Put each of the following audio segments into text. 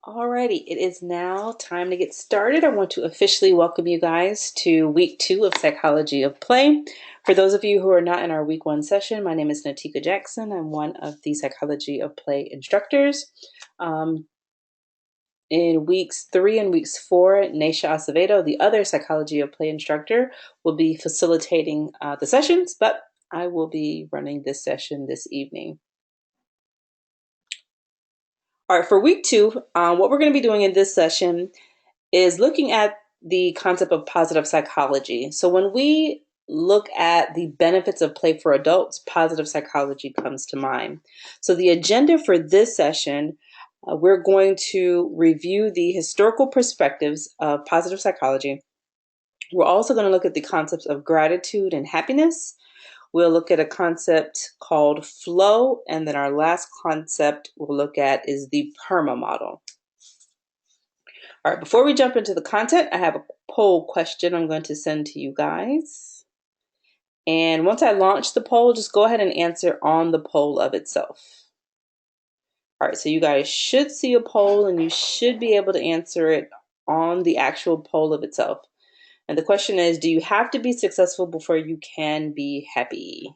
Alrighty, it is now time to get started. I want to officially welcome you guys to week 2 of Psychology of Play. For those of you who are not in our week 1 session, my name is Natika Jackson. I'm one of the Psychology of Play instructors. In weeks 3 and weeks 4, Naisha Acevedo, the other Psychology of Play instructor, will be facilitating the sessions, but I will be running this session this evening. All right, for week 2, what we're going to be doing in this session is looking at the concept of positive psychology. So when we look at the benefits of play for adults, positive psychology comes to mind. So the agenda for this session, we're going to review the historical perspectives of positive psychology. We're also going to look at the concepts of gratitude and happiness. We'll look at a concept called flow, and then our last concept we'll look at is the PERMA model. All right, before we jump into the content, I have a poll question I'm going to send to you guys. And once I launch the poll, just go ahead and answer on the poll of itself. All right, so you guys should see a poll and you should be able to answer it on the actual poll of itself. And the question is, do you have to be successful before you can be happy?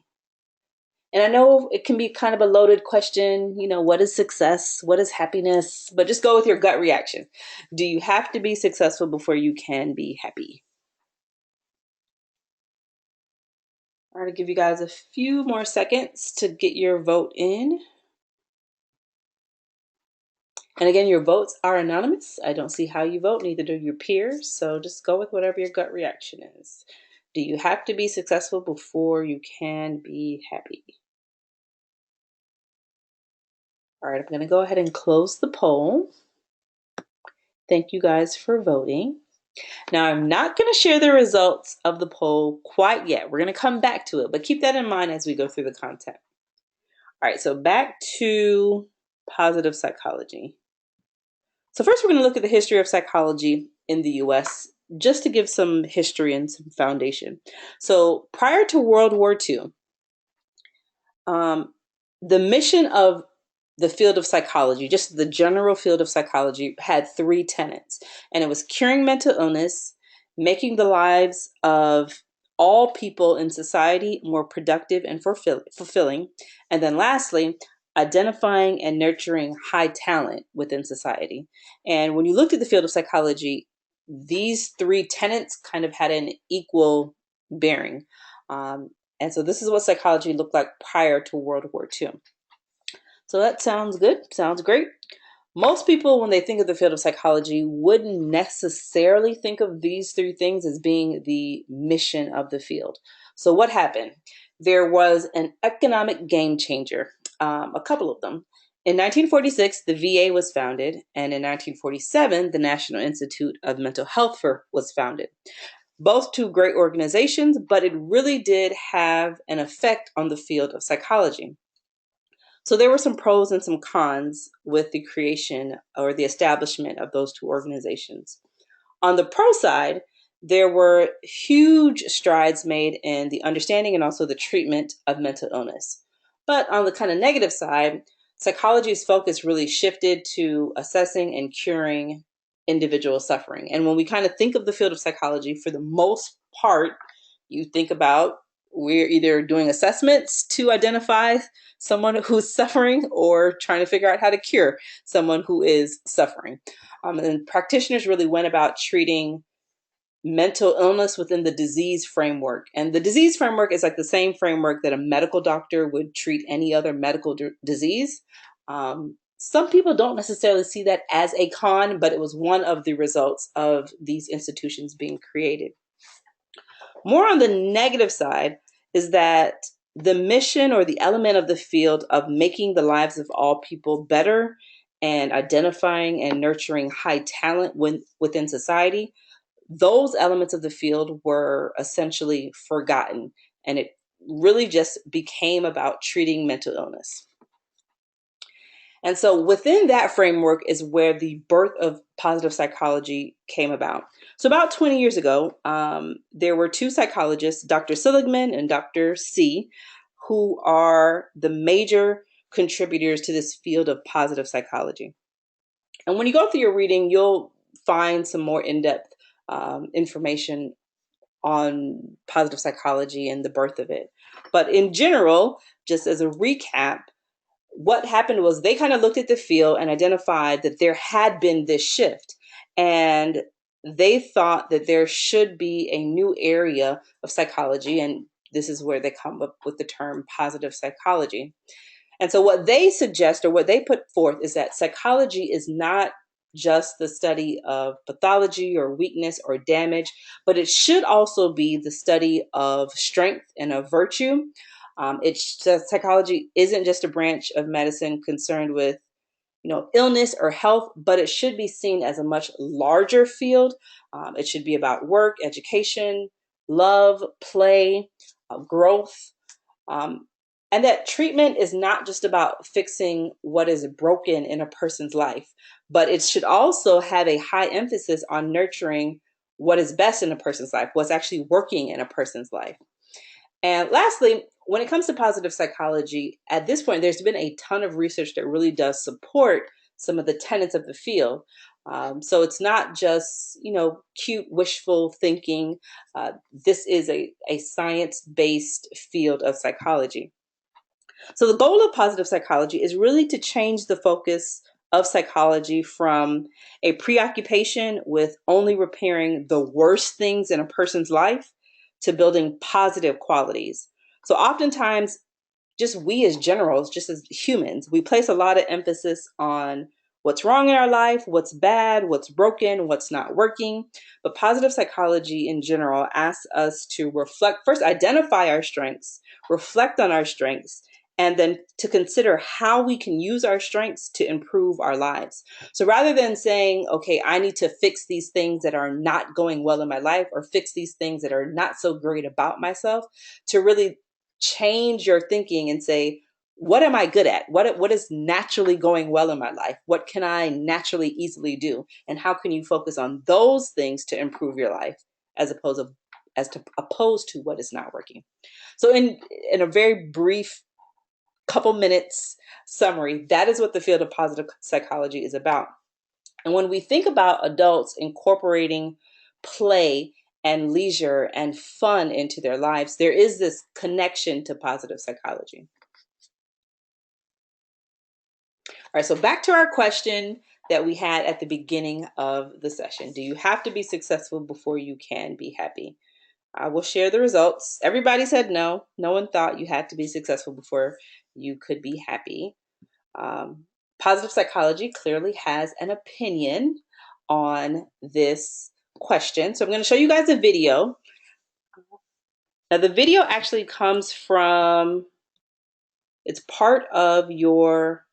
And I know it can be kind of a loaded question, what is success? What is happiness? But just go with your gut reaction. Do you have to be successful before you can be happy? All right, I'll give you guys a few more seconds to get your vote in. And again, your votes are anonymous. I don't see how you vote, neither do your peers. So just go with whatever your gut reaction is. Do you have to be successful before you can be happy? All right, I'm going to go ahead and close the poll. Thank you guys for voting. Now, I'm not going to share the results of the poll quite yet. We're going to come back to it, but keep that in mind as we go through the content. All right, so back to positive psychology. So first, we're going to look at the history of psychology in the US, just to give some history and some foundation. So prior to World War II, the mission of the field of psychology, just the general field of psychology, had 3 tenets, and it was curing mental illness, making the lives of all people in society more productive and fulfilling, and then lastly, identifying and nurturing high talent within society. And when you looked at the field of psychology, these 3 tenets kind of had an equal bearing. And so this is what psychology looked like prior to World War II. So that sounds good, sounds great. Most people, when they think of the field of psychology, wouldn't necessarily think of these 3 things as being the mission of the field. So what happened? There was an economic game changer, a couple of them. In 1946, the VA was founded, and in 1947, the National Institute of Mental Health was founded. Both 2 great organizations, but it really did have an effect on the field of psychology. So there were some pros and some cons with the creation or the establishment of those 2 organizations. On the pro side, there were huge strides made in the understanding and also the treatment of mental illness. But on the kind of negative side, psychology's focus really shifted to assessing and curing individual suffering. And when we kind of think of the field of psychology, for the most part, you think about we're either doing assessments to identify someone who's suffering or trying to figure out how to cure someone who is suffering. And practitioners really went about treating mental illness within the disease framework. And the disease framework is like the same framework that a medical doctor would treat any other medical disease. Some people don't necessarily see that as a con, but it was one of the results of these institutions being created. More on the negative side is that the mission or the element of the field of making the lives of all people better and identifying and nurturing high talent within society, those elements of the field were essentially forgotten, and it really just became about treating mental illness. And so within that framework is where the birth of positive psychology came about. So about 20 years ago, there were 2 psychologists, Dr. Seligman and Dr. C, who are the major contributors to this field of positive psychology. And when you go through your reading, you'll find some more in-depth information on positive psychology and the birth of it. But in general, just as a recap, what happened was they kind of looked at the field and identified that there had been this shift. And they thought that there should be a new area of psychology. And this is where they come up with the term positive psychology. And so, what they suggest or what they put forth is that psychology is not just the study of pathology or weakness or damage, but it should also be the study of strength and of virtue. Psychology isn't just a branch of medicine concerned with illness or health, but it should be seen as a much larger field. It should be about work, education, love, play, growth. Um, and that treatment is not just about fixing what is broken in a person's life, but it should also have a high emphasis on nurturing what is best in a person's life, what's actually working in a person's life. And lastly, when it comes to positive psychology, at this point, there's been a ton of research that really does support some of the tenets of the field. So it's not just, cute wishful thinking. This is a science-based field of psychology. So the goal of positive psychology is really to change the focus of psychology from a preoccupation with only repairing the worst things in a person's life to building positive qualities. So oftentimes, just we as generals, just as humans, we place a lot of emphasis on what's wrong in our life, what's bad, what's broken, what's not working. But positive psychology in general asks us to reflect, first identify our strengths, reflect on our strengths, and then to consider how we can use our strengths to improve our lives. So rather than saying, okay, I need to fix these things that are not going well in my life or fix these things that are not so great about myself, to really change your thinking and say, what am I good at? What is naturally going well in my life? What can I naturally easily do? And how can you focus on those things to improve your life as opposed to what is not working? So in a very brief couple minutes summary, that is what the field of positive psychology is about. And when we think about adults incorporating play and leisure and fun into their lives, there is this connection to positive psychology. All right, so back to our question that we had at the beginning of the session. Do you have to be successful before you can be happy? I will share the results. Everybody said no. No one thought you had to be successful before you could be happy. Positive psychology clearly has an opinion on this question. So I'm going to show you guys a video. Now the video actually comes from, it's part of your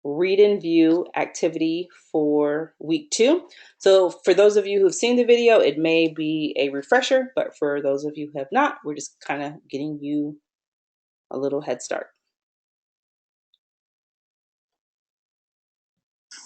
read and view activity for week 2. So for those of you who've seen the video, it may be a refresher, but for those of you who have not, we're just kind of getting you a little head start.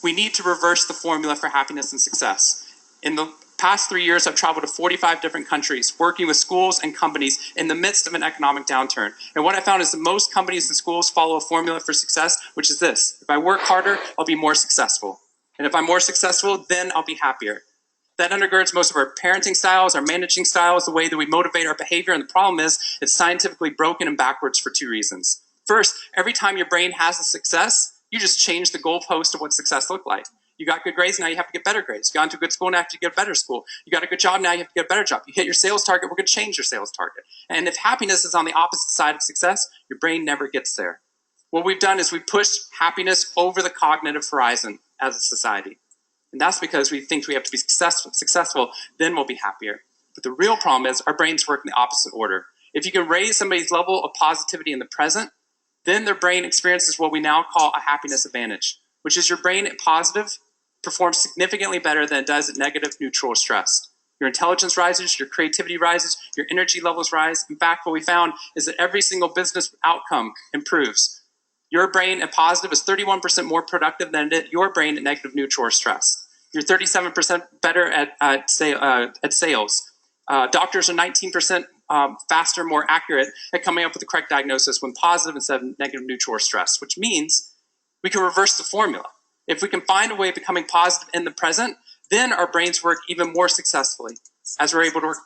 We need to reverse the formula for happiness and success. In the past 3 years, I've traveled to 45 different countries, working with schools and companies in the midst of an economic downturn. And what I found is that most companies and schools follow a formula for success, which is this: if I work harder, I'll be more successful. And if I'm more successful, then I'll be happier. That undergirds most of our parenting styles, our managing styles, the way that we motivate our behavior. And the problem is, it's scientifically broken and backwards for 2 reasons. First, every time your brain has a success, you just change the goalpost of what success looked like. You got good grades, now you have to get better grades. You got into a good school, now you have to get a better school. You got a good job, now you have to get a better job. You hit your sales target, we're going to change your sales target. And if happiness is on the opposite side of success, your brain never gets there. What we've done is we've pushed happiness over the cognitive horizon as a society. And that's because we think we have to be successful, then we'll be happier. But the real problem is our brains work in the opposite order. If you can raise somebody's level of positivity in the present, then their brain experiences what we now call a happiness advantage, which is your brain at positive performs significantly better than it does at negative, neutral, or stressed. Your intelligence rises, your creativity rises, your energy levels rise. In fact, what we found is that every single business outcome improves. Your brain at positive is 31% more productive than your brain at negative, neutral, or stressed. You're 37% better at sales. Doctors are 19% faster, more accurate at coming up with the correct diagnosis when positive instead of negative, neutral, or stress, which means we can reverse the formula. If we can find a way of becoming positive in the present, then our brains work even more successfully, as we're able to work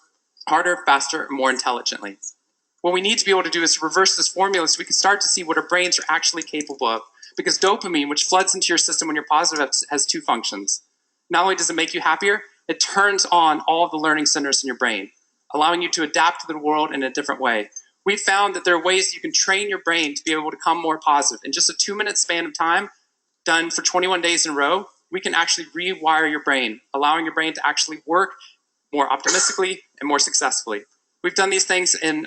harder, faster, and more intelligently. What we need to be able to do is reverse this formula so we can start to see what our brains are actually capable of. Because dopamine, which floods into your system when you're positive, has two functions. Not only does it make you happier, it turns on all of the learning centers in your brain, allowing you to adapt to the world in a different way. We found that there are ways you can train your brain to be able to become more positive. In just a 2-minute span of time, done for 21 days in a row, we can actually rewire your brain, allowing your brain to actually work more optimistically and more successfully. We've done these things in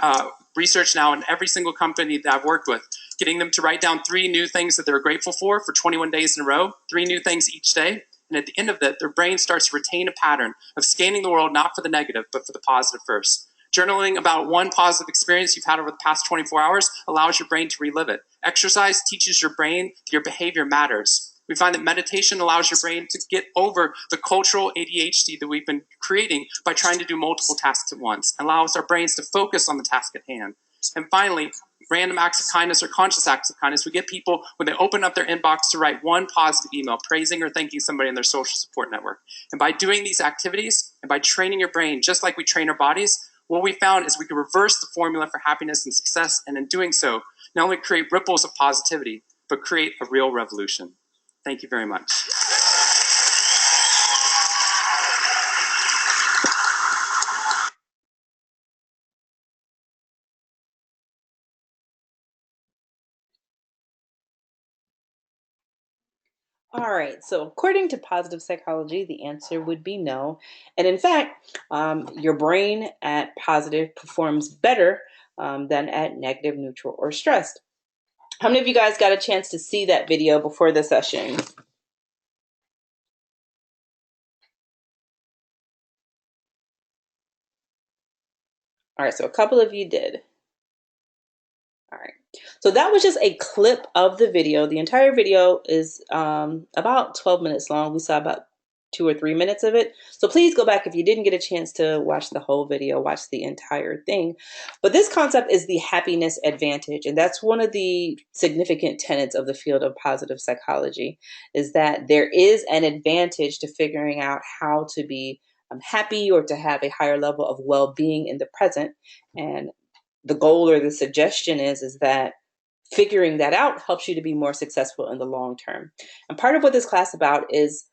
research now in every single company that I've worked with, getting them to write down 3 new things that they're grateful for 21 days in a row, 3 new things each day. And at the end of that, their brain starts to retain a pattern of scanning the world not for the negative, but for the positive first. Journaling about one positive experience you've had over the past 24 hours allows your brain to relive it. Exercise teaches your brain that your behavior matters. We find that meditation allows your brain to get over the cultural ADHD that we've been creating by trying to do multiple tasks at once, and allows our brains to focus on the task at hand. And finally, random acts of kindness or conscious acts of kindness. We get people, when they open up their inbox, to write one positive email praising or thanking somebody in their social support network. And by doing these activities and by training your brain, just like we train our bodies, what we found is we can reverse the formula for happiness and success, and in doing so, not only create ripples of positivity, but create a real revolution. Thank you very much. All right, so according to positive psychology, the answer would be no. And in fact, your brain at positive performs better than at negative, neutral, or stressed. How many of you guys got a chance to see that video before the session? All right, so a couple of you did. All right, so that was just a clip of the video. The entire video is about 12 minutes long. We saw about 2 or 3 minutes of it. So please go back if you didn't get a chance to watch the whole video, watch the entire thing. But this concept is the happiness advantage. And that's one of the significant tenets of the field of positive psychology, is that there is an advantage to figuring out how to be happy or to have a higher level of well-being in the present. And the goal or the suggestion is that figuring that out helps you to be more successful in the long term. And part of what this class about is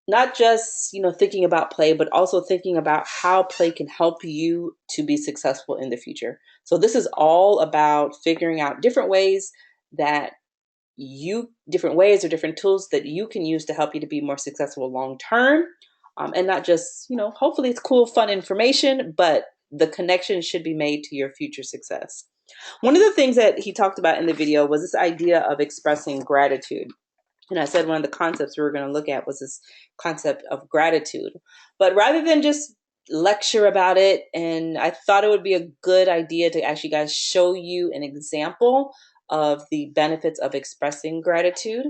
not just, thinking about play, but also thinking about how play can help you to be successful in the future. So this is all about figuring out different ways or different tools that you can use to help you to be more successful long term. And not just, hopefully it's cool, fun information, but the connection should be made to your future success. One of the things that he talked about in the video was this idea of expressing gratitude. And I said one of the concepts we were going to look at was this concept of gratitude. But rather than just lecture about it, and I thought it would be a good idea to actually guys show you an example of the benefits of expressing gratitude.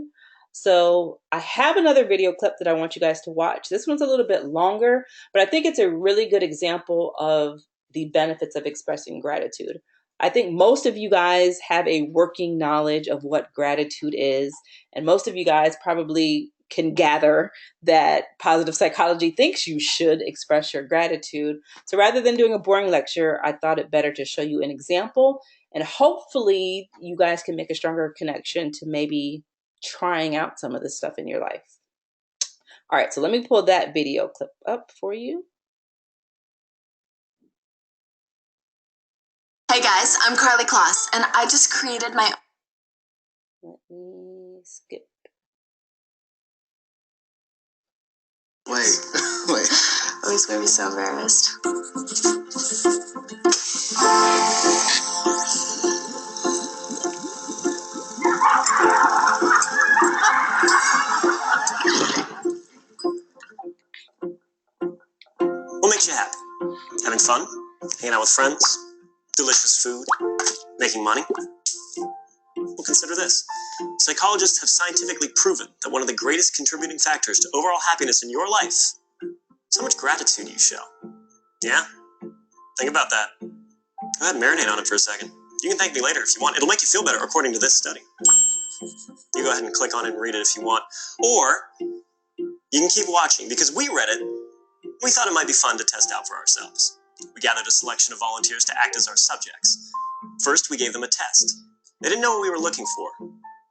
So I have another video clip that I want you guys to watch. This one's a little bit longer, but I think it's a really good example of the benefits of expressing gratitude. I think most of you guys have a working knowledge of what gratitude is, and most of you guys probably can gather that positive psychology thinks you should express your gratitude. So rather than doing a boring lecture, I thought it better to show you an example, and hopefully you guys can make a stronger connection to maybe trying out some of this stuff in your life. All right, so let me pull that video clip up for you. Hey guys, I'm Carly Kloss, and I just created my... Let me skip. Wait. Oh, he's gonna be so embarrassed. What makes you happy? Having fun? Hanging out with friends? Delicious food? Making money? Well, consider this. Psychologists have scientifically proven that one of the greatest contributing factors to overall happiness in your life is how much gratitude you show. Yeah? Think about that. Go ahead and marinate on it for a second. You can thank me later if you want. It'll make you feel better, according to this study. You go ahead and click on it and read it if you want. Or you can keep watching because we read it. We thought it might be fun to test out for ourselves. We gathered a selection of volunteers to act as our subjects. First, we gave them a test. They didn't know what we were looking for,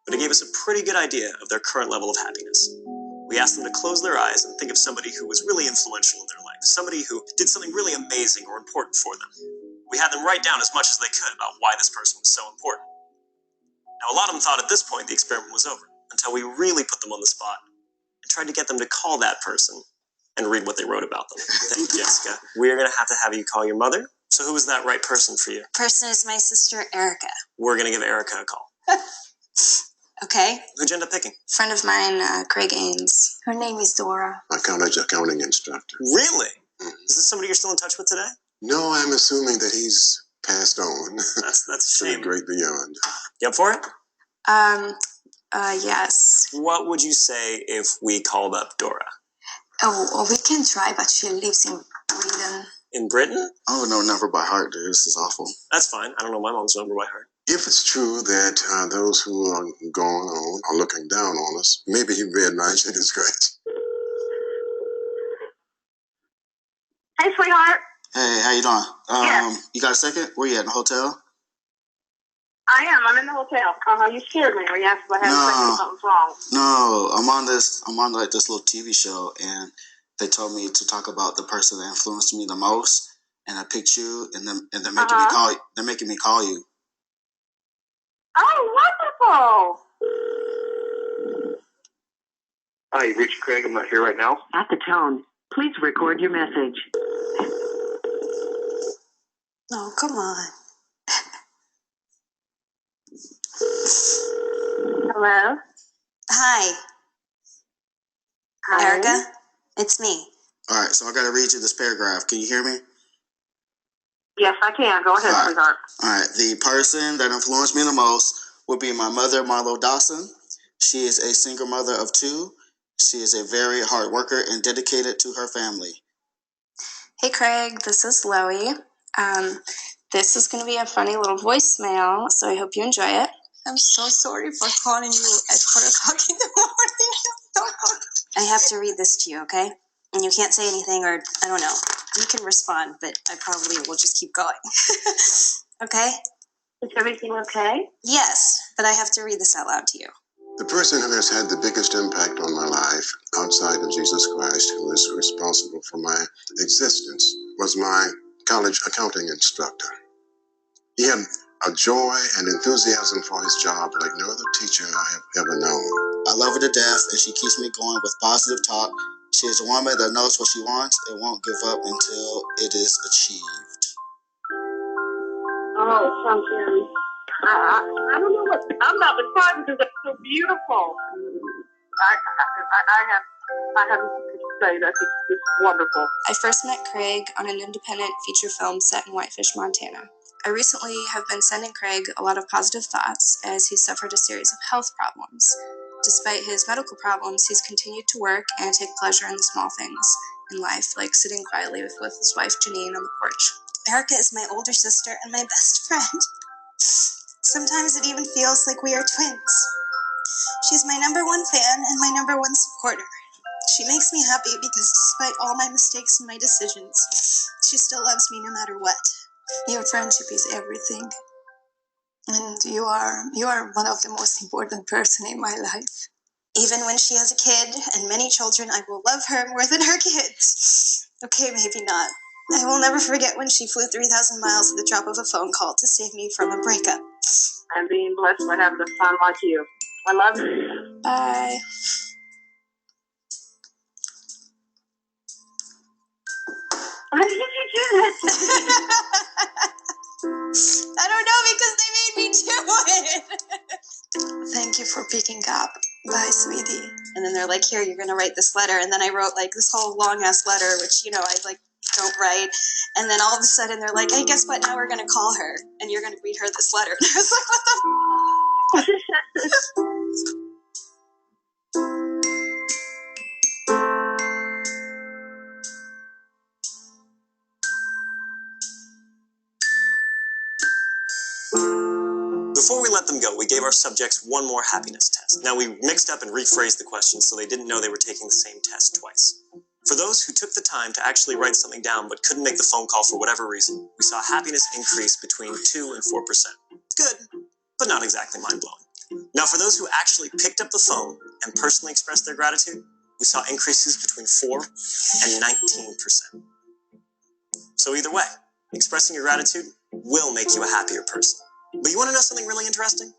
but it gave us a pretty good idea of their current level of happiness. We asked them to close their eyes and think of somebody who was really influential in their life, somebody who did something really amazing or important for them. We had them write down as much as they could about why this person was so important. Now, a lot of them thought at this point the experiment was over, until we really put them on the spot and tried to get them to call that person and read what they wrote about them. Thank you, Jessica. We're going to have you call your mother. So who is that right person for you? Person is my sister, Erica. We're going to give Erica a call. Okay. Who'd you end up picking? Friend of mine, Craig Ains. Her name is Dora. My college accounting instructor. Really? Is this somebody you're still in touch with today? No, I'm assuming that he's passed on. That's a To shame. the great beyond. You up for it? Yes. What would you say if we called up Dora? Oh, we can try, but she lives in Sweden. In Britain? Oh, no, never by heart, dude. This is awful. That's fine. I don't know my mom's number by heart. If it's true that those who are going on are looking down on us, maybe he read my chicken scratch. Hey, sweetheart. Hey, how you doing? Yes. You got a second? Where you at, in the hotel? I am. I'm in the hotel. You scared me when you asked if I had a second, something's wrong. No, I'm on like this little TV show, and they told me to talk about the person that influenced me the most, and I picked you, and they're making me call. They're making me call you. Oh, wonderful! Hi, you reached Craig. I'm not here right now. At the tone, please record your message. Oh, come on. Hello? Hi, Hi. Erica. It's me. All right, so I got to read you this paragraph. Can you hear me? Yes, I can. Go ahead, sweetheart. All right, the person that influenced me the most would be my mother, Marlo Dawson. She is a single mother of 2. She is a very hard worker and dedicated to her family. Hey, Craig. This is Loie. This is going to be a funny little voicemail, so I hope you enjoy it. I'm so sorry for calling you at 4 o'clock in the morning. I have to read this to you, okay? And you can't say anything, or I don't know. You can respond, but I probably will just keep going. Okay? Is everything okay? Yes, but I have to read this out loud to you. The person who has had the biggest impact on my life outside of Jesus Christ, who is responsible for my existence, was my college accounting instructor. He had a joy and enthusiasm for his job like no other teacher I have ever known. I love her to death, and she keeps me going with positive talk. She is a woman that knows what she wants and won't give up until it is achieved. Oh, something. I don't know what. I'm not surprised because that's so beautiful. I have nothing to say. That's just wonderful. I first met Craig on an independent feature film set in Whitefish, Montana. I recently have been sending Craig a lot of positive thoughts as he suffered a series of health problems. Despite his medical problems, he's continued to work and take pleasure in the small things in life, like sitting quietly with his wife Janine on the porch. Erica is my older sister and my best friend. Sometimes it even feels like we are twins. She's my #1 fan and my #1 supporter. She makes me happy because despite all my mistakes and my decisions, she still loves me no matter what. Your friendship is everything. And you are one of the most important person in my life. Even when she has a kid and many children, I will love her more than her kids. Okay, maybe not. I will never forget when she flew 3,000 miles at the drop of a phone call to save me from a breakup. I'm being blessed by having a son like you. I love you. Bye. How did you do that? I don't know because they made me do it. Thank you for picking up. Bye, sweetie. And then they're like, here, you're going to write this letter. And then I wrote like this whole long ass letter, which, I like don't write. And then all of a sudden they're like, hey, guess what? Now we're going to call her and you're going to read her this letter. And I was like, what the Before we let let them go, we gave our subjects one more happiness test. Now, we mixed up and rephrased the questions so they didn't know they were taking the same test twice. For those who took the time to actually write something down but couldn't make the phone call for whatever reason, we saw happiness increase between 2 and 4%. It's good, but not exactly mind-blowing. Now, for those who actually picked up the phone and personally expressed their gratitude, we saw increases between 4 and 19%. So either way, expressing your gratitude will make you a happier person. But you want to know something really interesting?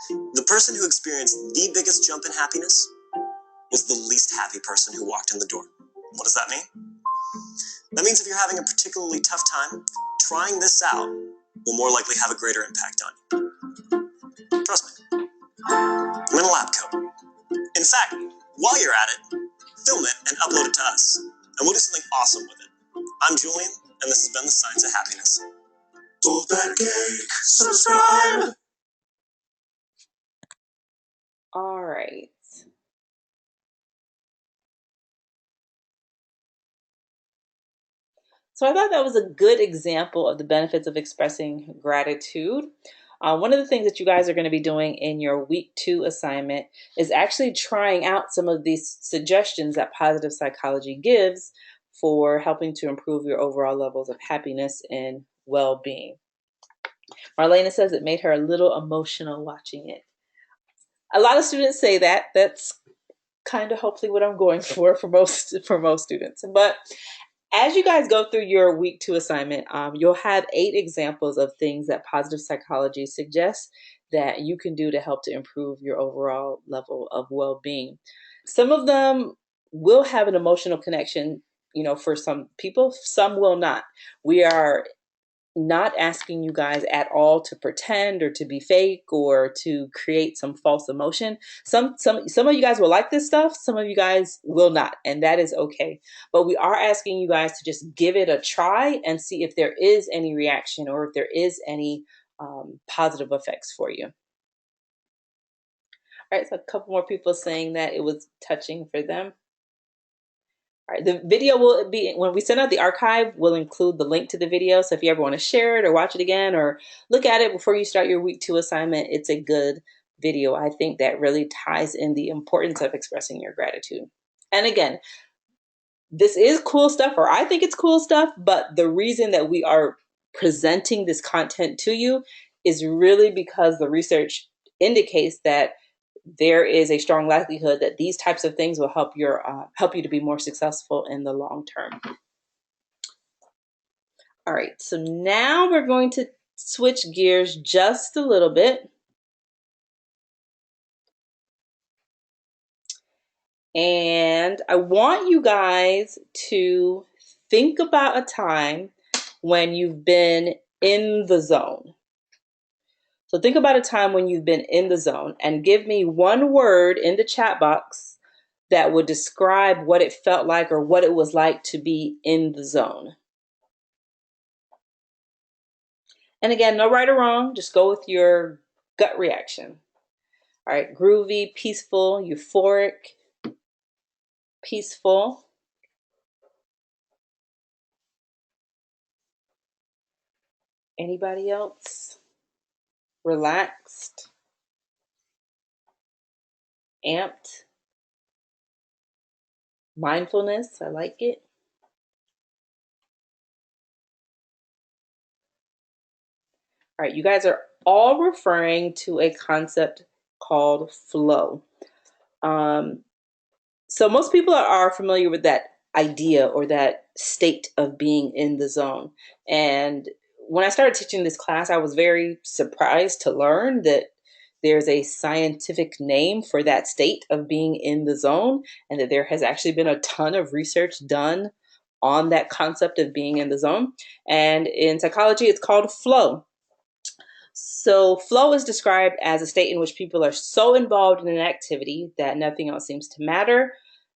The person who experienced the biggest jump in happiness was the least happy person who walked in the door. What does that mean? That means if you're having a particularly tough time, trying this out will more likely have a greater impact on you. Trust me. I'm in a lab coat. In fact, while you're at it, film it and upload it to us, and we'll do something awesome with it. I'm Julian, and this has been The Science of Happiness. Hold that cake, subscribe! All right. So I thought that was a good example of the benefits of expressing gratitude. One of the things that you guys are going to be doing in your week 2 assignment is actually trying out some of these suggestions that positive psychology gives for helping to improve your overall levels of happiness and well-being. Marlena says it made her a little emotional watching it. A lot of students say that. That's kind of hopefully what I'm going for most students. But as you guys go through your week 2 assignment, you'll have 8 examples of things that positive psychology suggests that you can do to help to improve your overall level of well-being. Some of them will have an emotional connection, for some people, some will not. We are not asking you guys at all to pretend or to be fake or to create some false emotion. Some of you guys will like this stuff, some of you guys will not, and that is okay. But we are asking you guys to just give it a try and see if there is any reaction or if there is any positive effects for you. All right, so a couple more people saying that it was touching for them. All right, the video will be, when we send out the archive, we'll include the link to the video. So if you ever want to share it or watch it again or look at it before you start your week 2 assignment, it's a good video. I think that really ties in the importance of expressing your gratitude. And again, this is cool stuff, or I think it's cool stuff, but the reason that we are presenting this content to you is really because the research indicates that there is a strong likelihood that these types of things will help you to be more successful in the long term. All right, so now we're going to switch gears just a little bit. And I want you guys to think about a time when you've been in the zone. So think about a time when you've been in the zone and give me one word in the chat box that would describe what it felt like or what it was like to be in the zone. And again, no right or wrong, just go with your gut reaction. All right, groovy, peaceful, euphoric, peaceful. Anybody else? Relaxed, amped, mindfulness, I like it. All right, you guys are all referring to a concept called flow. So most people are familiar with that idea or that state of being in the zone. And when I started teaching this class, I was very surprised to learn that there's a scientific name for that state of being in the zone, and that there has actually been a ton of research done on that concept of being in the zone. And in psychology, it's called flow. So flow is described as a state in which people are so involved in an activity that nothing else seems to matter.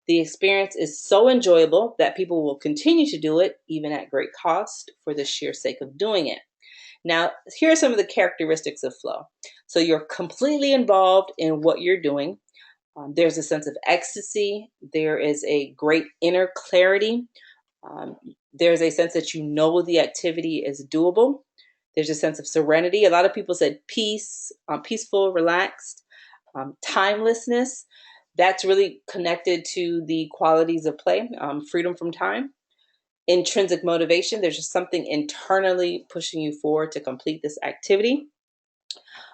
The experience is so enjoyable that people will continue to do it, even at great cost, for the sheer sake of doing it. Now, here are some of the characteristics of flow. So you're completely involved in what you're doing. There's a sense of ecstasy. There is a great inner clarity. There's a sense that you know the activity is doable. There's a sense of serenity. A lot of people said peace, peaceful, relaxed, timelessness. That's really connected to the qualities of play, freedom from time. Intrinsic motivation. There's just something internally pushing you forward to complete this activity.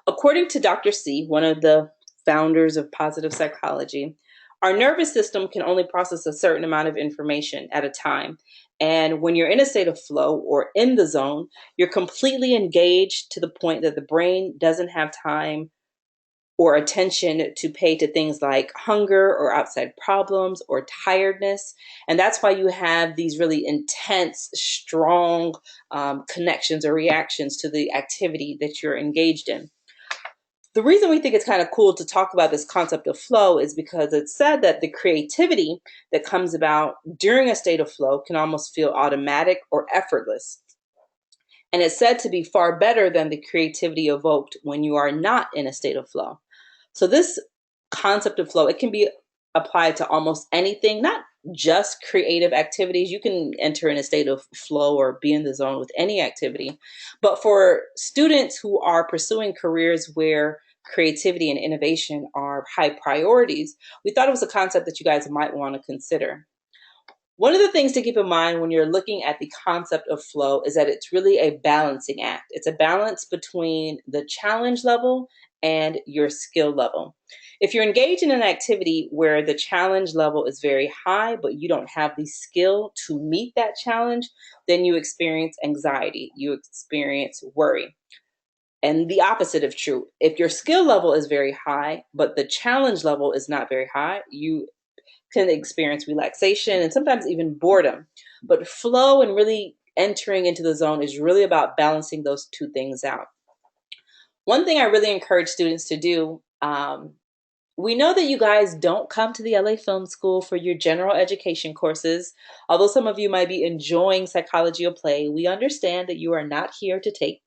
According to Dr. C, one of the founders of positive psychology, our nervous system can only process a certain amount of information at a time. And when you're in a state of flow or in the zone, you're completely engaged to the point that the brain doesn't have time or attention to pay to things like hunger or outside problems or tiredness. And that's why you have these really intense, strong connections or reactions to the activity that you're engaged in. The reason we think it's kind of cool to talk about this concept of flow is because it's said that the creativity that comes about during a state of flow can almost feel automatic or effortless. And it's said to be far better than the creativity evoked when you are not in a state of flow. So this concept of flow, it can be applied to almost anything, not just creative activities. You can enter in a state of flow or be in the zone with any activity. But for students who are pursuing careers where creativity and innovation are high priorities, we thought it was a concept that you guys might want to consider. One of the things to keep in mind when you're looking at the concept of flow is that it's really a balancing act. It's a balance between the challenge level and your skill level. If you're engaged in an activity where the challenge level is very high, but you don't have the skill to meet that challenge, then you experience anxiety, you experience worry. And the opposite of true. If your skill level is very high, but the challenge level is not very high, you can experience relaxation and sometimes even boredom. But flow and really entering into the zone is really about balancing those two things out. One thing I really encourage students to do, we know that you guys don't come to the LA Film School for your general education courses. Although some of you might be enjoying psychology of play, we understand that you are not here to take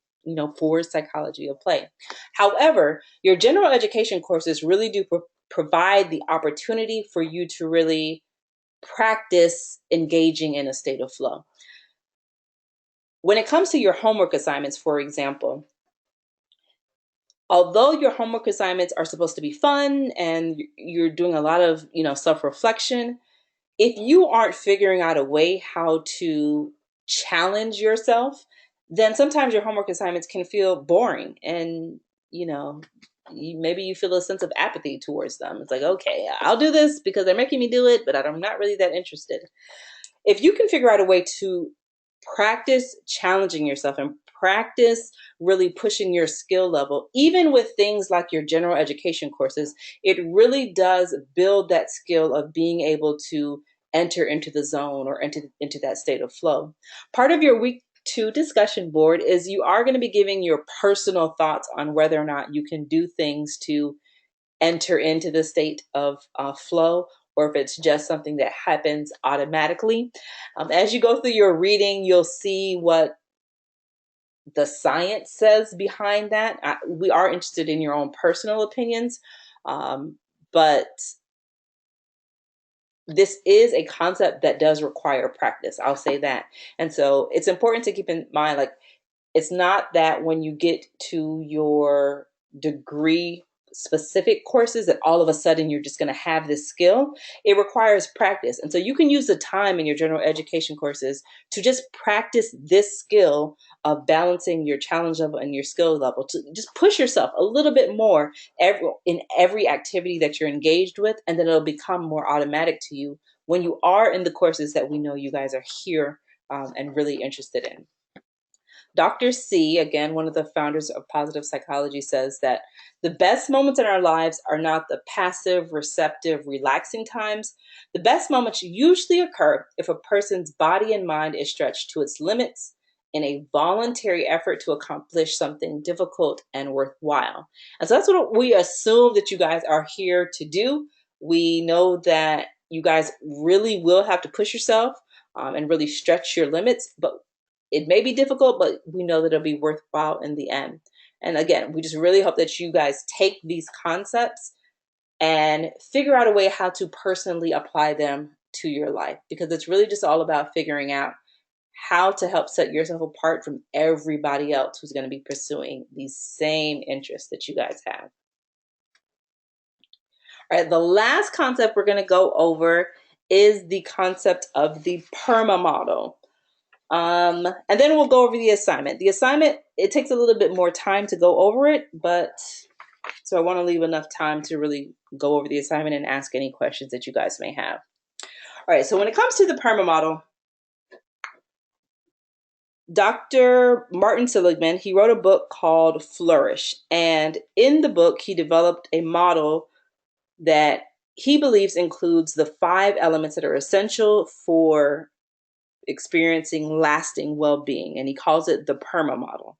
for psychology of play. However, your general education courses really do provide the opportunity for you to really practice engaging in a state of flow. When it comes to your homework assignments, for example, although your homework assignments are supposed to be fun and you're doing a lot of, self-reflection, if you aren't figuring out a way how to challenge yourself, then sometimes your homework assignments can feel boring and, maybe you feel a sense of apathy towards them. It's like, okay, I'll do this because they're making me do it, but I'm not really that interested. If you can figure out a way to practice challenging yourself and practice really pushing your skill level, even with things like your general education courses, it really does build that skill of being able to enter into the zone or into that state of flow. Part of your week 2 discussion board is you are going to be giving your personal thoughts on whether or not you can do things to enter into the state of flow, or if it's just something that happens automatically. As you go through your reading, you'll see what the science says behind that. We are interested in your own personal opinions, but this is a concept that does require practice. I'll say that. And so it's important to keep in mind, like, it's not that when you get to your degree specific courses that all of a sudden you're just going to have this skill. It requires practice. And so you can use the time in your general education courses to just practice this skill of balancing your challenge level and your skill level, to just push yourself a little bit more in every activity that you're engaged with, and then it'll become more automatic to you when you are in the courses that we know you guys are here and really interested in. Dr. C, again, one of the founders of positive psychology, says that the best moments in our lives are not the passive, receptive, relaxing times. The best moments usually occur if a person's body and mind is stretched to its limits in a voluntary effort to accomplish something difficult and worthwhile. And so that's what we assume that you guys are here to do. We know that you guys really will have to push yourself and really stretch your limits, but it may be difficult, but we know that it'll be worthwhile in the end. And again, we just really hope that you guys take these concepts and figure out a way how to personally apply them to your life, because it's really just all about figuring out how to help set yourself apart from everybody else who's going to be pursuing these same interests that you guys have. All right, the last concept we're going to go over is the concept of the PERMA model. And then we'll go over the assignment. The assignment, it takes a little bit more time to go over it, but so I want to leave enough time to really go over the assignment and ask any questions that you guys may have. All right, so when it comes to the PERMA model, Dr. Martin Seligman, he wrote a book called Flourish. And in the book, he developed a model that he believes includes the 5 elements that are essential for experiencing lasting well-being. And he calls it the PERMA model.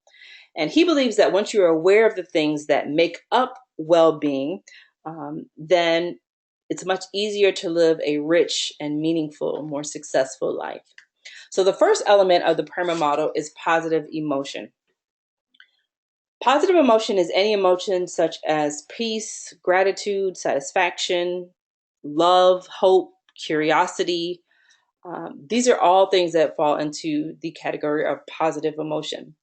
And he believes that once you're aware of the things that make up well-being, then it's much easier to live a rich and meaningful, more successful life. So the first element of the PERMA model is positive emotion. Positive emotion is any emotion such as peace, gratitude, satisfaction, love, hope, curiosity. These are all things that fall into the category of positive emotion.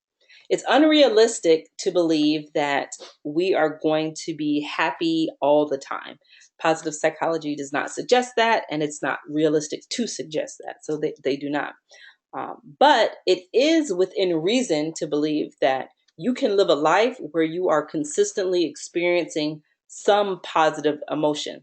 It's unrealistic to believe that we are going to be happy all the time. Positive psychology does not suggest that, and it's not realistic to suggest that. So they do not. But it is within reason to believe that you can live a life where you are consistently experiencing some positive emotion.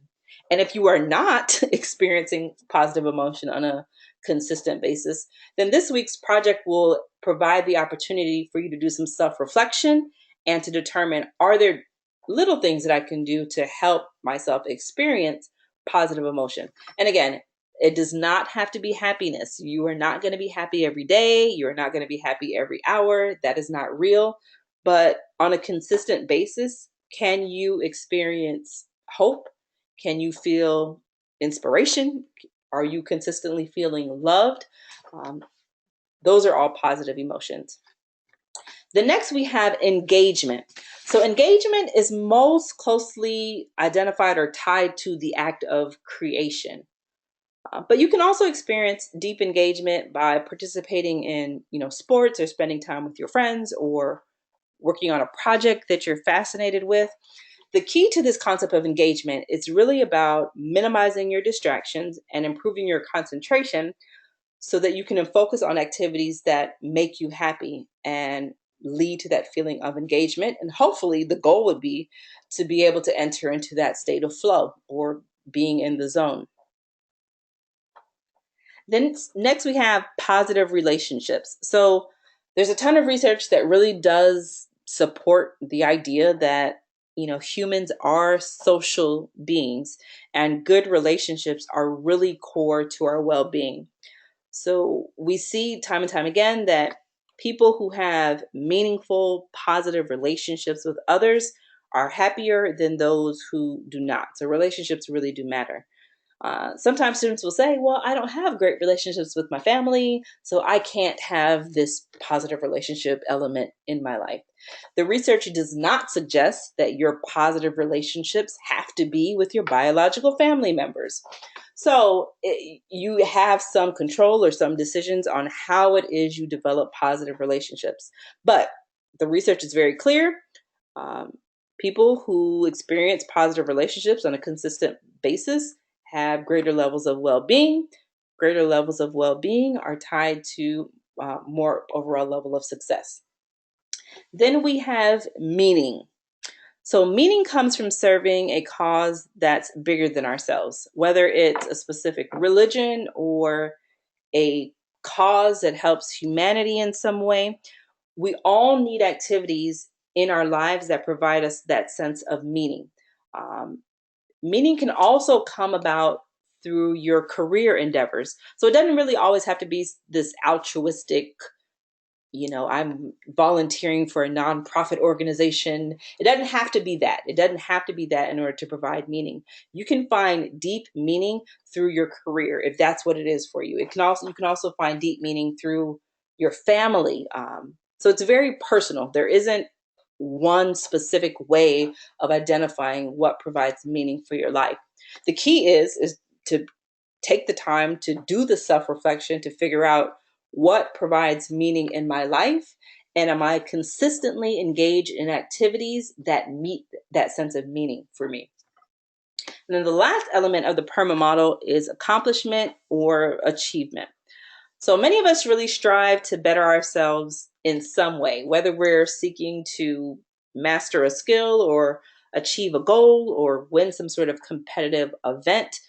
And if you are not experiencing positive emotion on a consistent basis, then this week's project will provide the opportunity for you to do some self-reflection and to determine, are there little things that I can do to help myself experience positive emotion? And again, it does not have to be happiness. You are not going to be happy every day. You're not going to be happy every hour. That is not real. But on a consistent basis, can you experience hope? Can you feel inspiration? Are you consistently feeling loved? Those are all positive emotions. The next we have engagement. So engagement is most closely identified or tied to the act of creation. But you can also experience deep engagement by participating in, sports or spending time with your friends or working on a project that you're fascinated with. The key to this concept of engagement is really about minimizing your distractions and improving your concentration so that you can focus on activities that make you happy and lead to that feeling of engagement. And hopefully the goal would be to be able to enter into that state of flow or being in the zone. Then next we have positive relationships. So there's a ton of research that really does support the idea that, humans are social beings and good relationships are really core to our well-being. So we see time and time again that people who have meaningful, positive relationships with others are happier than those who do not. So relationships really do matter. Sometimes students will say, well, I don't have great relationships with my family, so I can't have this positive relationship element in my life. The research does not suggest that your positive relationships have to be with your biological family members. So you have some control or some decisions on how it is you develop positive relationships. But the research is very clear. People who experience positive relationships on a consistent basis have greater levels of well-being. Greater levels of well-being are tied to more overall level of success. Then we have meaning. So meaning comes from serving a cause that's bigger than ourselves, whether it's a specific religion or a cause that helps humanity in some way. We all need activities in our lives that provide us that sense of meaning. Meaning can also come about through your career endeavors. So it doesn't really always have to be this altruistic, I'm volunteering for a nonprofit organization. It doesn't have to be that. It doesn't have to be that in order to provide meaning. You can find deep meaning through your career if that's what it is for you. You can also find deep meaning through your family. So it's very personal. There isn't one specific way of identifying what provides meaning for your life. The key is to take the time to do the self-reflection to figure out What provides meaning in my life? And am I consistently engaged in activities that meet that sense of meaning for me? And then the last element of the PERMA model is accomplishment or achievement. So many of us really strive to better ourselves in some way, whether we're seeking to master a skill or achieve a goal or win some sort of competitive event.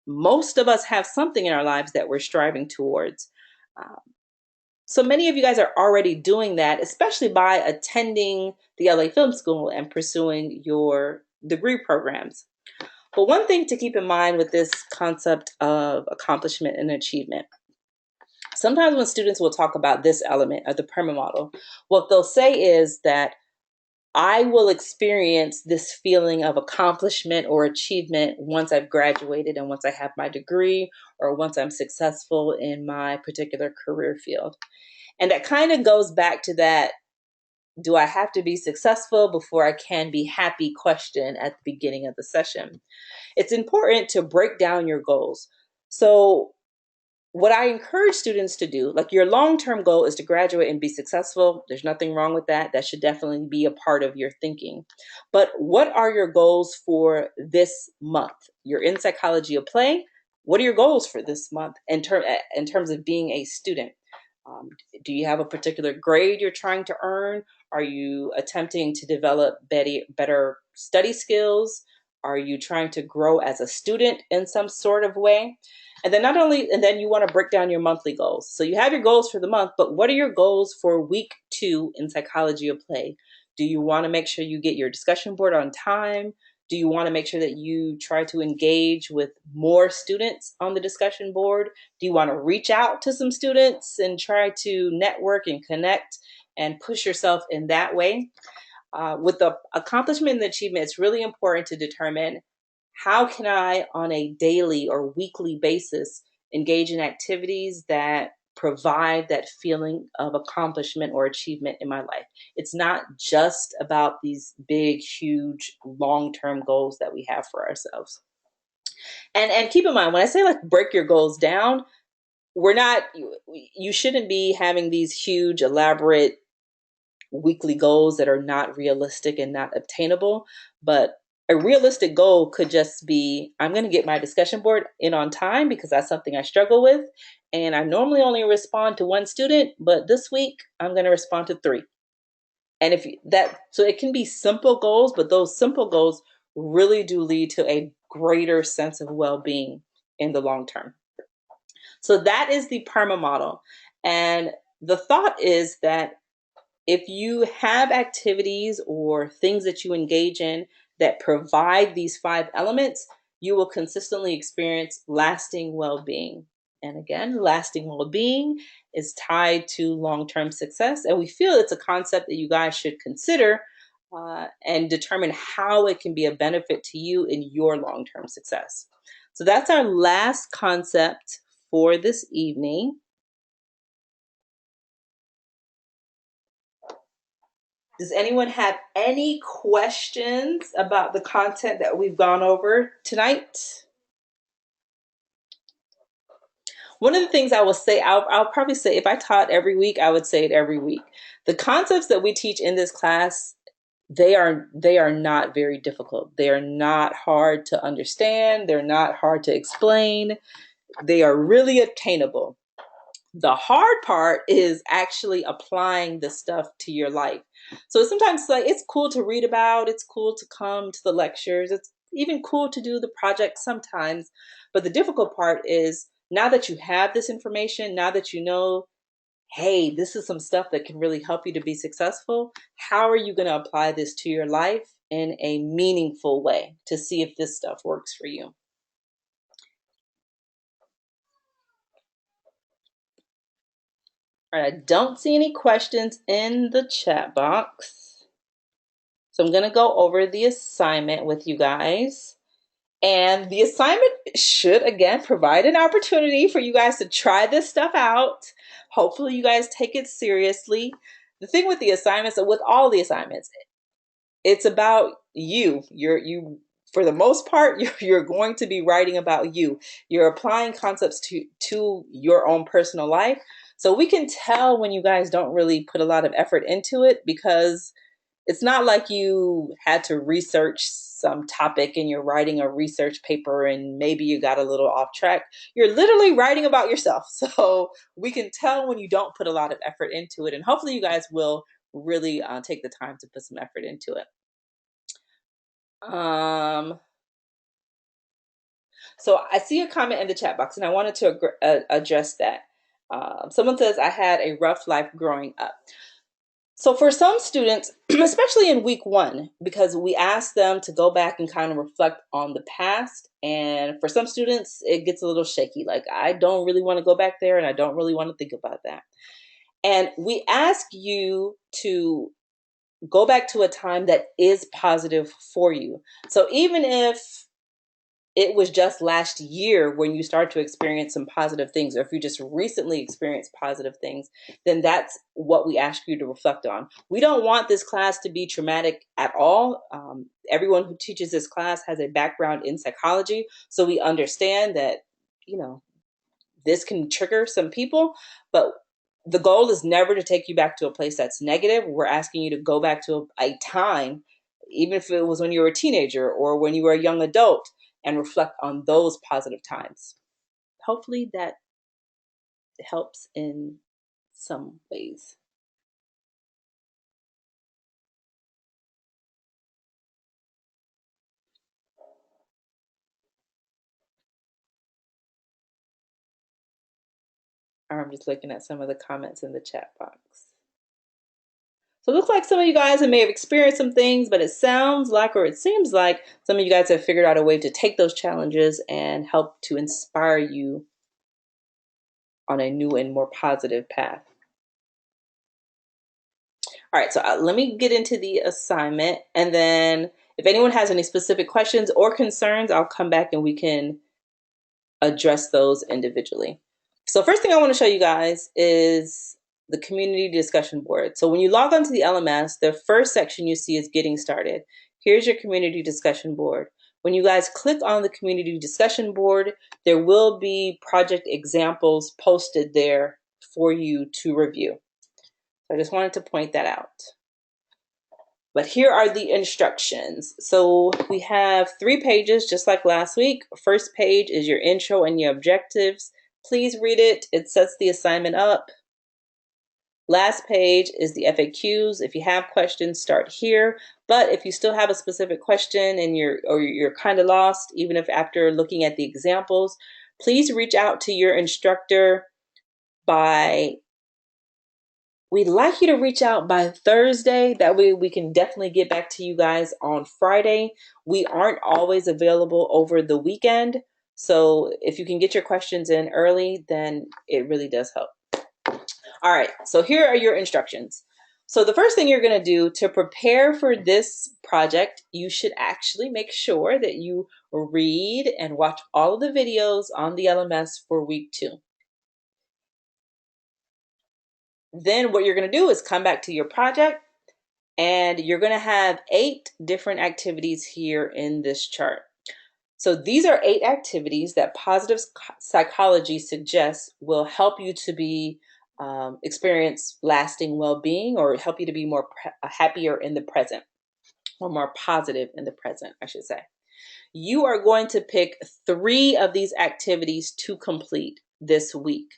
Most of us have something in our lives that we're striving towards. Um, so many of you guys are already doing that, especially by attending the LA Film School and pursuing your degree programs. But one thing to keep in mind with this concept of accomplishment and achievement, sometimes when students will talk about this element of the PERMA model, what they'll say is that I will experience this feeling of accomplishment or achievement once I've graduated and once I have my degree or once I'm successful in my particular career field. And that kind of goes back to that, do I have to be successful before I can be happy question at the beginning of the session. It's important to break down your goals. So what I encourage students to do, like your long-term goal is to graduate and be successful. There's nothing wrong with that. That should definitely be a part of your thinking. But what are your goals for this month? You're in psychology of play. What are your goals for this month in terms of being a student? Do you have a particular grade you're trying to earn? Are you attempting to develop better study skills? Are you trying to grow as a student in some sort of way? And then you want to break down your monthly goals. So you have your goals for the month, but what are your goals for week 2 in psychology of play? Do you want to make sure you get your discussion board on time? Do you want to make sure that you try to engage with more students on the discussion board? Do you want to reach out to some students and try to network and connect and push yourself in that way? With the accomplishment and the achievement, it's really important to determine how can I, on a daily or weekly basis, engage in activities that provide that feeling of accomplishment or achievement in my life. It's not just about these big, huge, long-term goals that we have for ourselves. And keep in mind, when I say like break your goals down, we're not, you shouldn't be having these huge, elaborate weekly goals that are not realistic and not obtainable. But a realistic goal could just be, I'm going to get my discussion board in on time because that's something I struggle with. And I normally only respond to 1 student, but this week I'm going to respond to 3. And so it can be simple goals, but those simple goals really do lead to a greater sense of well-being in the long term. So that is the PERMA model. And the thought is that if you have activities or things that you engage in that provide these 5 elements, you will consistently experience lasting well-being. And again, lasting well-being is tied to long-term success. And we feel it's a concept that you guys should consider and determine how it can be a benefit to you in your long-term success. So that's our last concept for this evening. Does anyone have any questions about the content that we've gone over tonight? One of the things I will say, I'll probably say, if I taught every week, I would say it every week. The concepts that we teach in this class, they are not very difficult. They are not hard to understand. They're not hard to explain. They are really attainable. The hard part is actually applying the stuff to your life. So sometimes it's cool to read about, it's cool to come to the lectures, it's even cool to do the project sometimes. But the difficult part is now that you have this information, now that you know, hey, this is some stuff that can really help you to be successful, how are you going to apply this to your life in a meaningful way to see if this stuff works for you? All right, I don't see any questions in the chat box. So I'm going to go over the assignment with you guys. And the assignment should, again, provide an opportunity for you guys to try this stuff out. Hopefully you guys take it seriously. The thing with the assignments, and with all the assignments, it's about you for the most part, you're going to be writing about you. You're applying concepts to your own personal life. So we can tell when you guys don't really put a lot of effort into it, because it's not like you had to research some topic and you're writing a research paper and maybe you got a little off track. You're literally writing about yourself. So we can tell when you don't put a lot of effort into it. And hopefully you guys will really take the time to put some effort into it. So I see a comment in the chat box and I wanted to address that. Someone says, I had a rough life growing up. So for some students, especially in week 1, because we ask them to go back and kind of reflect on the past. And for some students, it gets a little shaky. Like, I don't really want to go back there and I don't really want to think about that. And we ask you to go back to a time that is positive for you. So even if it was just last year when you start to experience some positive things, or if you just recently experienced positive things, then that's what we ask you to reflect on. We don't want this class to be traumatic at all. Everyone who teaches this class has a background in psychology, so we understand that, this can trigger some people, but the goal is never to take you back to a place that's negative. We're asking you to go back to a time, even if it was when you were a teenager or when you were a young adult, and reflect on those positive times. Hopefully that helps in some ways. I'm just looking at some of the comments in the chat box. So it looks like some of you guys may have experienced some things, but it sounds like, or it seems like, some of you guys have figured out a way to take those challenges and help to inspire you on a new and more positive path. All right, so let me get into the assignment, and then if anyone has any specific questions or concerns, I'll come back and we can address those individually. So first thing I want to show you guys is the community discussion board. So when you log onto the LMS, the first section you see is getting started. Here's your community discussion board. When you guys click on the community discussion board, there will be project examples posted there for you to review. So I just wanted to point that out. But here are the instructions. So we have 3 pages, just like last week. First page is your intro and your objectives. Please read it. It sets the assignment up. Last page is the FAQs. If you have questions, start here. But if you still have a specific question and you're kind of lost, even if after looking at the examples, please reach out to your instructor We'd like you to reach out by Thursday. That way we can definitely get back to you guys on Friday. We aren't always available over the weekend. So if you can get your questions in early, then it really does help. All right, so here are your instructions. So the first thing you're going to do to prepare for this project, you should actually make sure that you read and watch all of the videos on the LMS for week 2. Then what you're going to do is come back to your project, and you're going to have 8 different activities here in this chart. So these are 8 activities that positive psychology suggests will help you to experience lasting well-being, or help you to be more happier in the present, or more positive in the present, I should say. You are going to pick 3 of these activities to complete this week.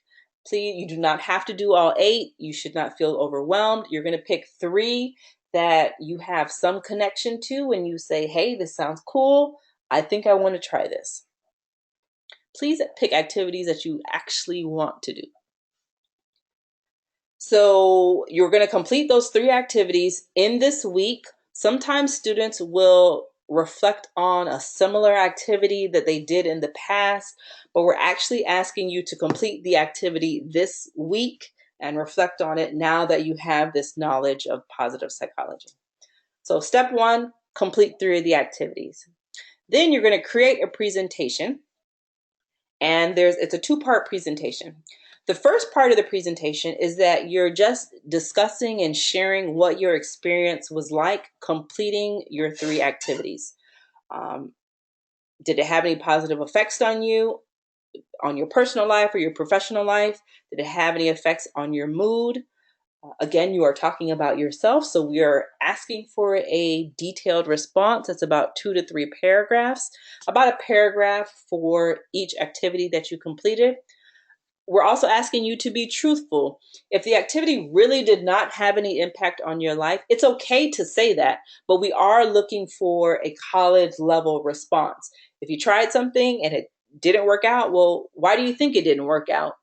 Please, you do not have to do all 8. You should not feel overwhelmed. You're going to pick 3 that you have some connection to and you say, hey, this sounds cool. I think I want to try this. Please pick activities that you actually want to do. So you're going to complete those 3 activities in this week. Sometimes students will reflect on a similar activity that they did in the past, but we're actually asking you to complete the activity this week and reflect on it now that you have this knowledge of positive psychology. So step 1, complete 3 of the activities. Then you're going to create a presentation, and it's a 2-part presentation. The first part of the presentation is that you're just discussing and sharing what your experience was like completing your 3 activities. Did it have any positive effects on you, on your personal life or your professional life? Did it have any effects on your mood? Again, you are talking about yourself, so we are asking for a detailed response. That's about 2 to 3 paragraphs, about a paragraph for each activity that you completed. We're also asking you to be truthful. If the activity really did not have any impact on your life, it's okay to say that, but we are looking for a college level response. If you tried something and it didn't work out, well, why do you think it didn't work out?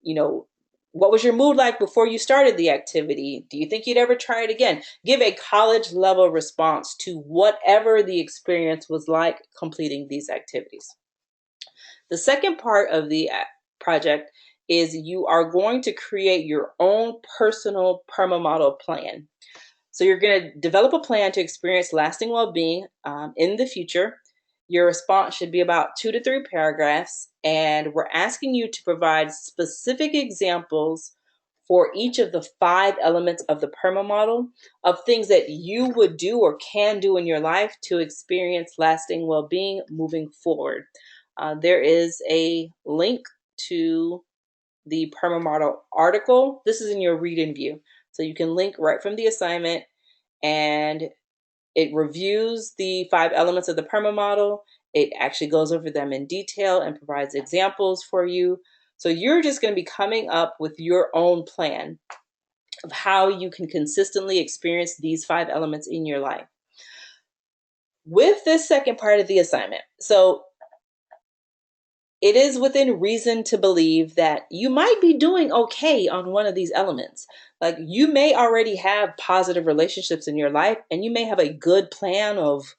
You know, what was your mood like before you started the activity? Do you think you'd ever try it again? Give a college level response to whatever the experience was like completing these activities. The second part of the project is you are going to create your own personal perma-model plan. So you're going to develop a plan to experience lasting well-being in the future. Your response should be about 2 to 3 paragraphs, and we're asking you to provide specific examples for each of the 5 elements of the PERMA model of things that you would do or can do in your life to experience lasting well-being moving forward. There is a link to the PERMA model article. This is in your read and view. So you can link right from the assignment, and it reviews the 5 elements of the PERMA model. It actually goes over them in detail and provides examples for you. So you're just going to be coming up with your own plan of how you can consistently experience these 5 elements in your life. With this second part of the assignment, so it is within reason to believe that you might be doing okay on one of these elements. Like, you may already have positive relationships in your life, and you may have a good plan of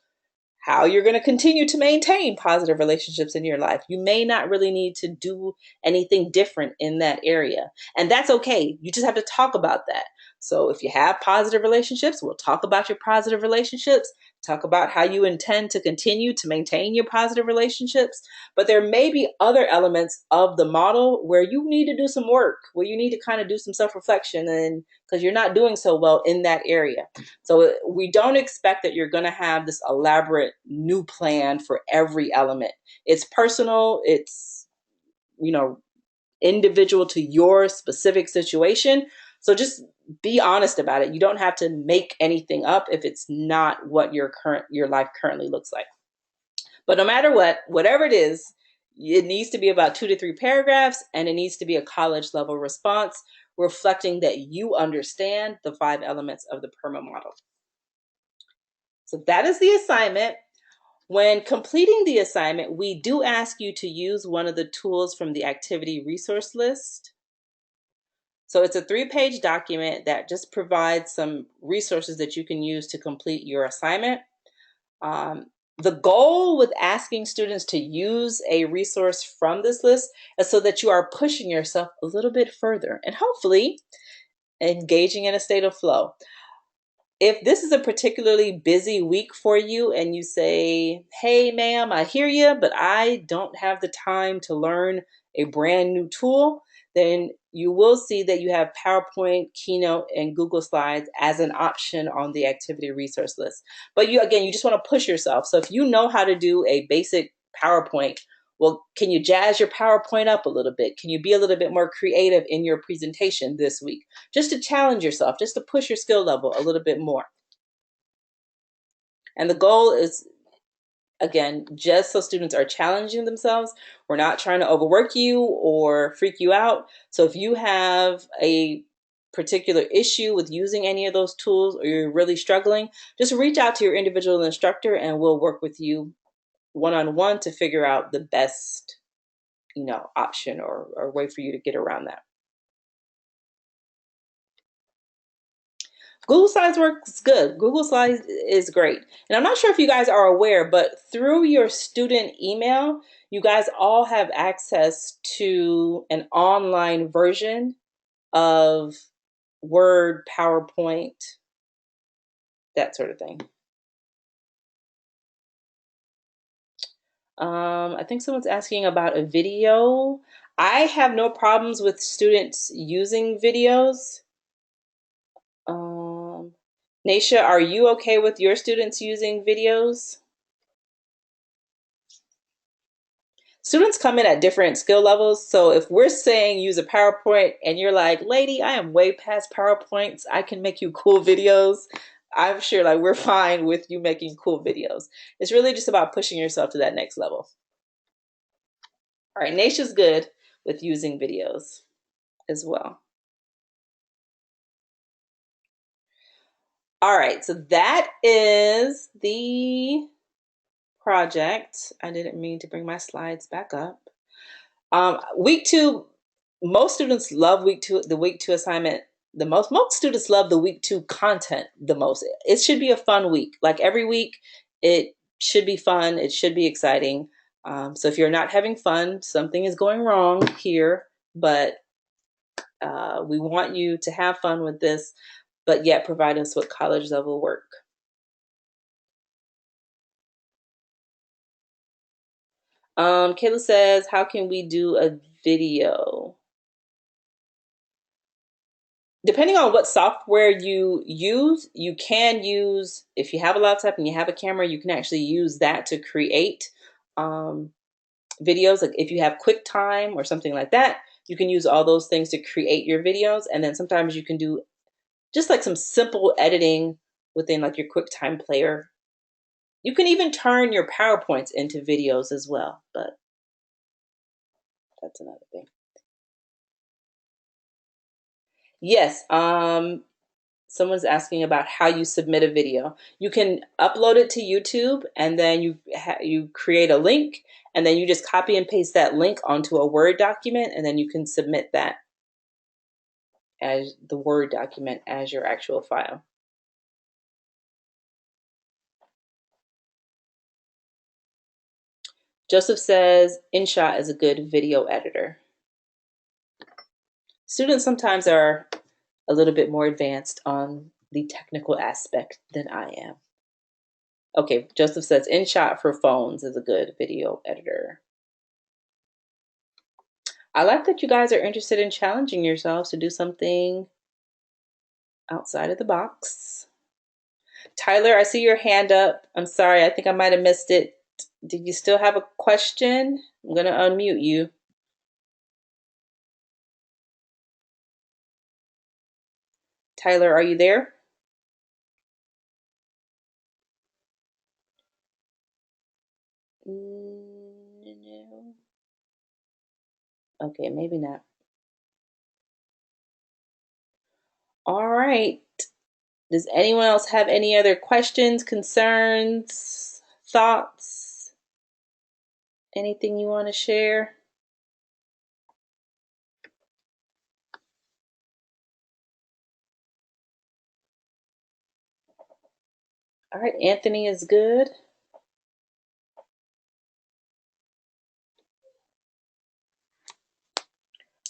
how you're going to continue to maintain positive relationships in your life. You may not really need to do anything different in that area. And that's okay. You just have to talk about that. So if you have positive relationships, we'll talk about your positive relationships, talk about how you intend to continue to maintain your positive relationships. But there may be other elements of the model where you need to do some work, where you need to kind of do some self-reflection, and because you're not doing so well in that area. So we don't expect that you're going to have this elaborate new plan for every element. It's personal. It's, individual to your specific situation. So just be honest about it. You don't have to make anything up if it's not what your life currently looks like. But no matter what, whatever it is, it needs to be about 2 to 3 paragraphs, and it needs to be a college level response reflecting that you understand the 5 elements of the PERMA model. So that is the assignment. When completing the assignment, we do ask you to use one of the tools from the activity resource list. So it's a 3-page document that just provides some resources that you can use to complete your assignment. The goal with asking students to use a resource from this list is so that you are pushing yourself a little bit further and hopefully engaging in a state of flow. If this is a particularly busy week for you and you say, hey, ma'am, I hear you, but I don't have the time to learn a brand new tool, then you will see that you have PowerPoint, Keynote, and Google Slides as an option on the activity resource list. But you just want to push yourself. So if you know how to do a basic PowerPoint, well, can you jazz your PowerPoint up a little bit? Can you be a little bit more creative in your presentation this week? Just to challenge yourself, just to push your skill level a little bit more. And the goal is, again, just so students are challenging themselves. We're not trying to overwork you or freak you out. So if you have a particular issue with using any of those tools, or you're really struggling, just reach out to your individual instructor and we'll work with you one-on-one to figure out the best, option or way for you to get around that. Google Slides works good. Google Slides is great. And I'm not sure if you guys are aware, but through your student email, you guys all have access to an online version of Word, PowerPoint, that sort of thing. I think someone's asking about a video. I have no problems with students using videos. Naisha, are you okay with your students using videos? students come in at different skill levels. So if we're saying use a PowerPoint and you're like, lady, I am way past PowerPoints, I can make you cool videos, I'm sure like we're fine with you making cool videos. It's really just about pushing yourself to that next level. All right, Naisha's good with using videos as well. All right, so that is the project. I didn't mean to bring my slides back up. Week 2, most students love week 2, the week 2 assignment the most. Most students love the week 2 content the most. It should be a fun week. Like every week, it should be fun. It should be exciting. So if you're not having fun, something is going wrong here, but we want you to have fun with this, but yet provide us with college level work. Kayla says, how can we do a video? Depending on what software you use, you can use, if you have a laptop and you have a camera, you can actually use that to create videos. Like if you have QuickTime or something like that, you can use all those things to create your videos. And then sometimes you can do just like some simple editing within like your QuickTime player. You can even turn your PowerPoints into videos as well, but that's another thing. Yes, someone's asking about how you submit a video. You can upload it to YouTube, and then you create a link, and then you just copy and paste that link onto a Word document, and then you can submit that as the Word document as your actual file. Joseph says, InShot is a good video editor. Students sometimes are a little bit more advanced on the technical aspect than I am. Okay, Joseph says, InShot for phones is a good video editor. I like that you guys are interested in challenging yourselves to do something outside of the box. Tyler, I see your hand up. I'm sorry, I think I might have missed it. Did you still have a question? I'm going to unmute you. Tyler, are you there? No. Okay, maybe not. All right. Does anyone else have any other questions, concerns, thoughts? Anything you want to share? All right, Anthony is good.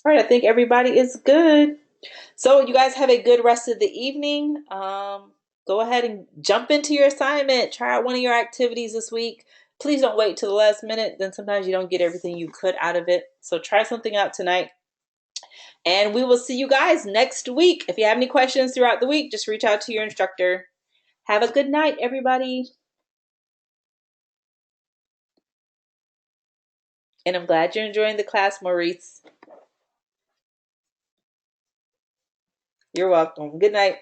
All right, I think everybody is good. So you guys have a good rest of the evening. Go ahead and jump into your assignment. Try out one of your activities this week. Please don't wait till the last minute. Then sometimes you don't get everything you could out of it. So try something out tonight. And we will see you guys next week. If you have any questions throughout the week, just reach out to your instructor. Have a good night, everybody. And I'm glad you're enjoying the class, Maurice. You're welcome. Good night.